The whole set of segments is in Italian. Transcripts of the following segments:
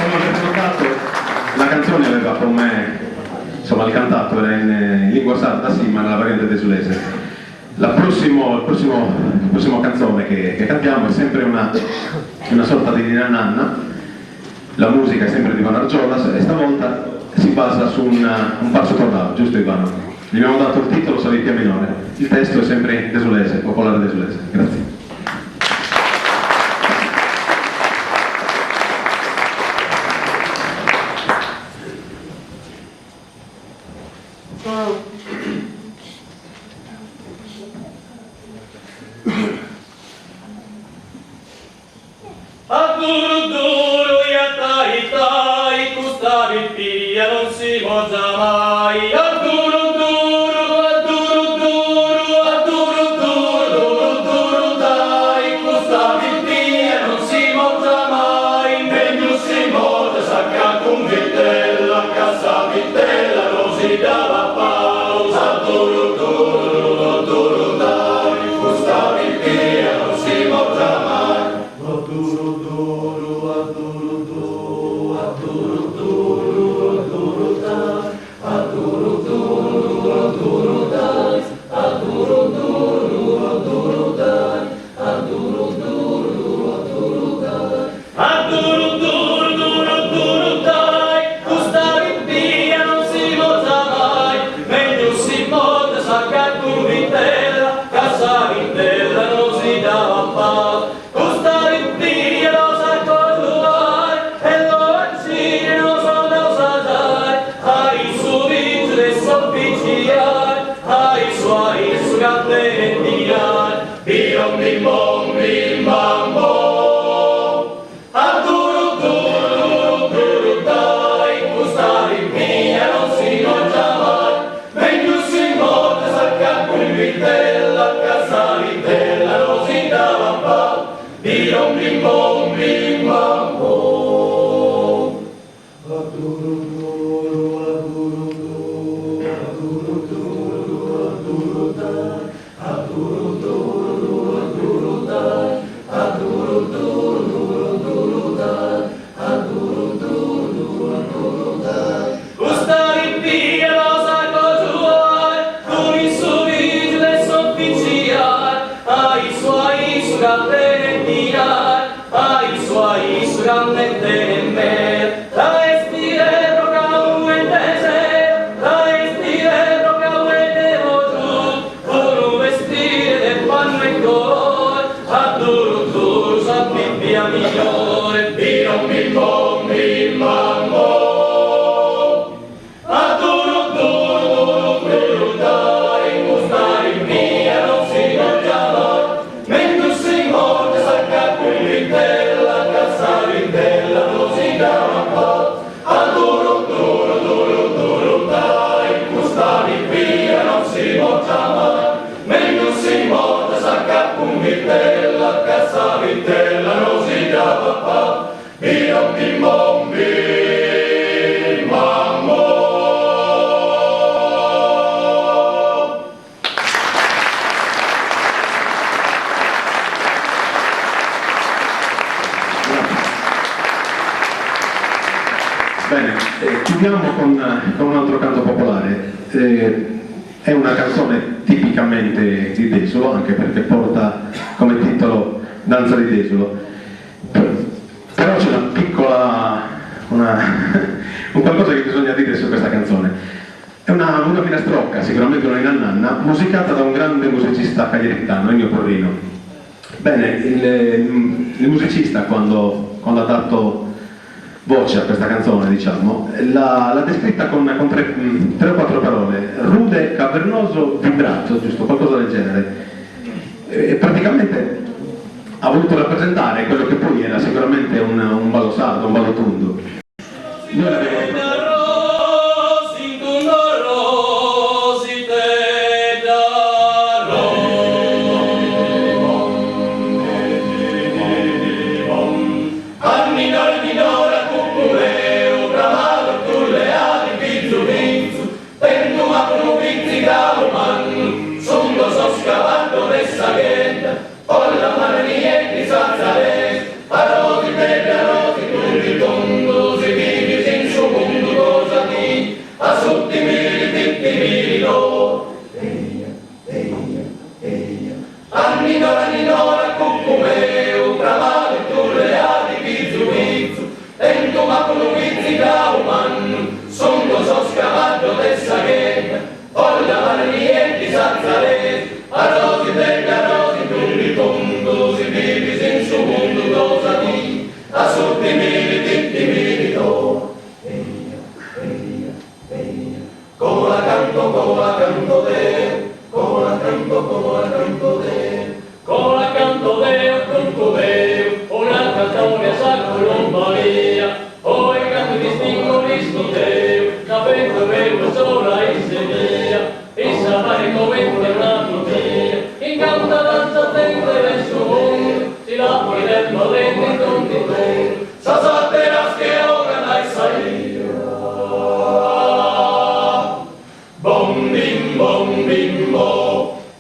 come avete notato, la canzone aveva con me, insomma il cantato era in lingua sarda, sì, ma nella variante desulese. La prossima canzone che cantiamo è sempre una sorta di Nina Nanna, la musica è sempre di Ivano Argiolas e stavolta si basa su un passo tornado, giusto Ivano? Gli abbiamo dato il titolo Savittia minore, il testo è sempre in desulese, popolare desulese. Grazie. A duro duro e a tai tai, custavi pia non si moza mai. A duro duro, a duro duro, a duro duro, duro dai, custavi pia non si moza mai. Meglio si moza sacca con vitella, casa vitella non si dava pausa. A duro duro, duro dai, custavi pia non si moza mai. Bene, chiudiamo con un altro canto popolare. È una canzone tipicamente di Desolo, anche perché porta come titolo Danza di Desolo. Però c'è una piccola, un qualcosa che bisogna dire su questa canzone. È una filastrocca, sicuramente una Nina, musicata da un grande musicista cagliaritano, Ennio Porrino. Bene, il musicista quando ha dato voce a questa canzone, diciamo, l'ha descritta con tre o quattro parole: rude, cavernoso, vibrato, giusto, qualcosa del genere. E praticamente ha voluto rappresentare quello che poi era sicuramente un ballo sardo, un ballo tondo. Noi l'abbiamo Con la mano niente salzare, paroti per paroti, tutti tondo,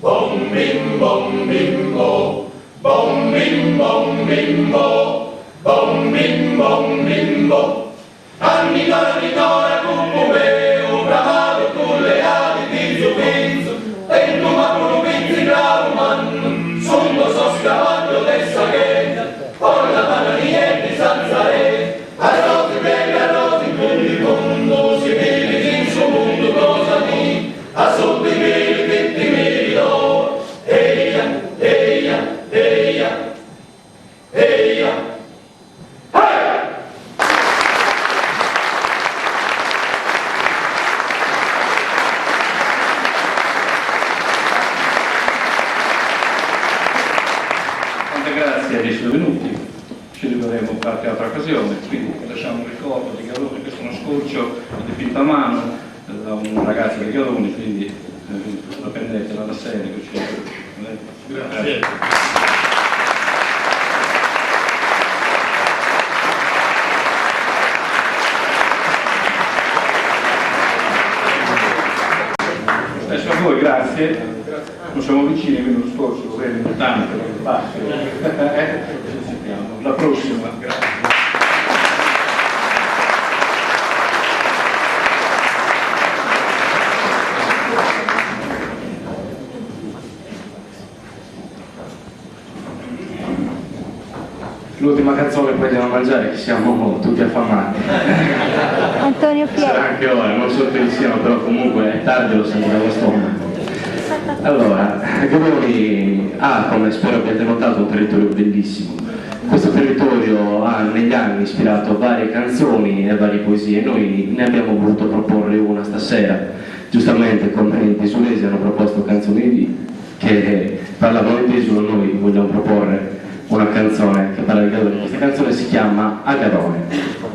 Bom bimbo, bom bimbo, bom bimbo. Anni cucumè, un bravo con le ali di Zuvinzo, e il numero vinzi bravo man, sono so scavallo de saghetta, con la bananiera di Sanzare, arrozi belli, arrozi quindi mondo, si vivi in suo mondo cosa di, a sotto i miei, 20.000 d'oro, eia, eia, eia, eia. Grazie di essere venuti, ci rivedremo in qualche altra occasione, quindi lasciamo un ricordo di Garoni, questo è uno scorcio dipinto a mano da un ragazzo di Garoni, quindi la prendetela da serie. Grazie. Adesso a voi, grazie. Non siamo vicini, quindi lo scorso lo vedo tanto, la prossima, grazie. L'ultima canzone, poi andiamo a mangiare, che siamo tutti affamati. Antonio Piero. Sarà anche ora, non so che siamo, però comunque è tardi, lo sento dallo stomaco. Allora, Garoni ha, come spero abbiate notato, un territorio bellissimo. Questo territorio ha negli anni ispirato varie canzoni e varie poesie. Noi ne abbiamo voluto proporre una stasera. Giustamente, come i desulesi hanno proposto canzoni che parlavano di Desulo, noi vogliamo proporre una canzone che parla di Garoni. Questa canzone si chiama A Garone.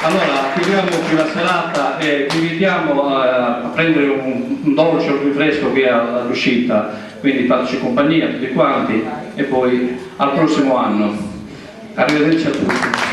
Allora, chiudiamo qui la serata e vi invitiamo a prendere un dolce o un rinfresco qui all'uscita, quindi fateci compagnia tutti quanti e poi al prossimo anno. Arrivederci a tutti.